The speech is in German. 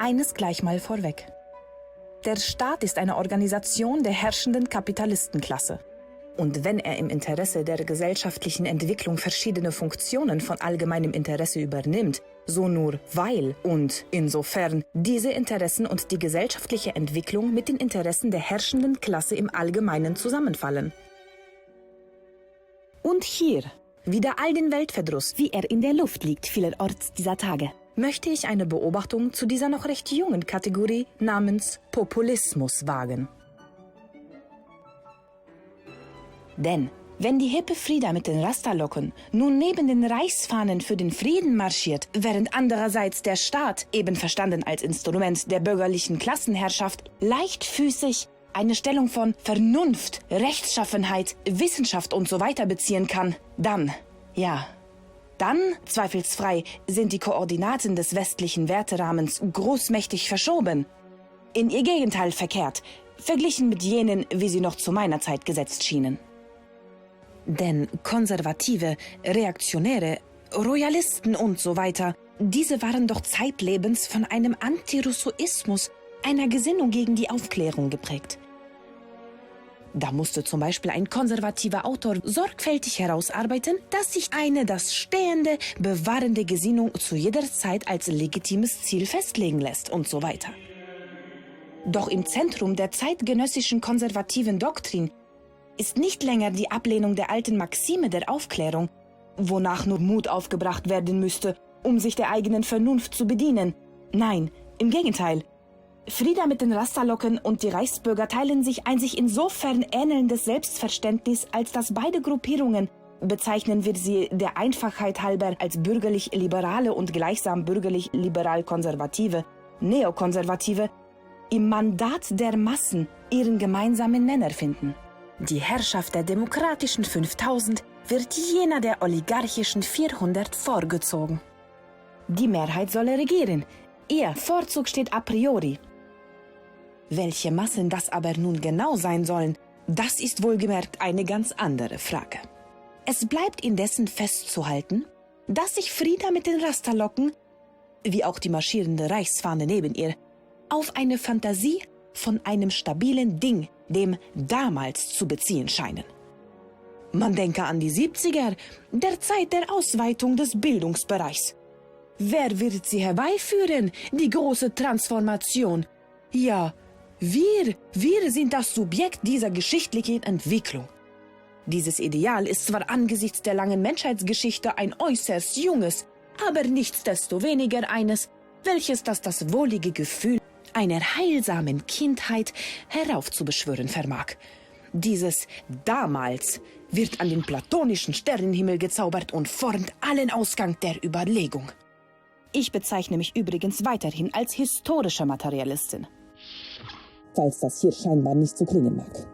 eines gleich mal vorweg. Der Staat ist eine Organisation der herrschenden Kapitalistenklasse. Und wenn er im Interesse der gesellschaftlichen Entwicklung verschiedene Funktionen von allgemeinem Interesse übernimmt, so nur weil und insofern diese Interessen und die gesellschaftliche Entwicklung mit den Interessen der herrschenden Klasse im Allgemeinen zusammenfallen. Und hier, wider all den Weltverdruss, wie er in der Luft liegt vielerorts dieser Tage, möchte ich eine Beobachtung zu dieser noch recht jungen Kategorie namens Populismus wagen. Denn wenn die hippe Frida mit den Rastalocken nun neben den Reichsfahnen für den Frieden marschiert, während andererseits der Staat, eben verstanden als Instrument der bürgerlichen Klassenherrschaft, leichtfüßig eine Stellung von Vernunft, Rechtschaffenheit, Wissenschaft und so weiter beziehen kann, dann, zweifelsfrei, sind die Koordinaten des westlichen Werterahmens großmächtig verschoben. In ihr Gegenteil verkehrt, verglichen mit jenen, wie sie noch zu meiner Zeit gesetzt schienen. Denn Konservative, Reaktionäre, Royalisten und so weiter, diese waren doch zeitlebens von einem Antirussoismus, einer Gesinnung gegen die Aufklärung geprägt. Da musste zum Beispiel ein konservativer Autor sorgfältig herausarbeiten, dass sich eine das stehende, bewahrende Gesinnung zu jeder Zeit als legitimes Ziel festlegen lässt und so weiter. Doch im Zentrum der zeitgenössischen konservativen Doktrin ist nicht länger die Ablehnung der alten Maxime der Aufklärung, wonach nur Mut aufgebracht werden müsste, um sich der eigenen Vernunft zu bedienen. Nein, im Gegenteil. Frida mit den Rastalocken und die Reichsbürger teilen sich ein sich insofern ähnelndes Selbstverständnis, als dass beide Gruppierungen, bezeichnen wir sie der Einfachheit halber als bürgerlich-liberale und gleichsam bürgerlich-liberal-konservative, Neokonservative, im Mandat der Massen ihren gemeinsamen Nenner finden. Die Herrschaft der demokratischen 5000 wird jener der oligarchischen 400 vorgezogen. Die Mehrheit solle regieren. Ihr Vorzug steht a priori. Welche Massen das aber nun genau sein sollen, das ist wohlgemerkt eine ganz andere Frage. Es bleibt indessen festzuhalten, dass sich Frida mit den Rastalocken, wie auch die marschierende Reichsfahne neben ihr, auf eine Fantasie von einem stabilen Ding, dem damals zu beziehen scheinen. Man denke an die 70er, der Zeit der Ausweitung des Bildungsbereichs. Wer wird sie herbeiführen, die große Transformation? Ja, wir sind das Subjekt dieser geschichtlichen Entwicklung. Dieses Ideal ist zwar angesichts der langen Menschheitsgeschichte ein äußerst junges, aber nichtsdestoweniger eines, welches das wohlige Gefühl einer heilsamen Kindheit heraufzubeschwören vermag. Dieses damals wird an den platonischen Sternenhimmel gezaubert und formt allen Ausgang der Überlegung. Ich bezeichne mich übrigens weiterhin als historische Materialistin. Falls das hier scheinbar nicht so klingen mag.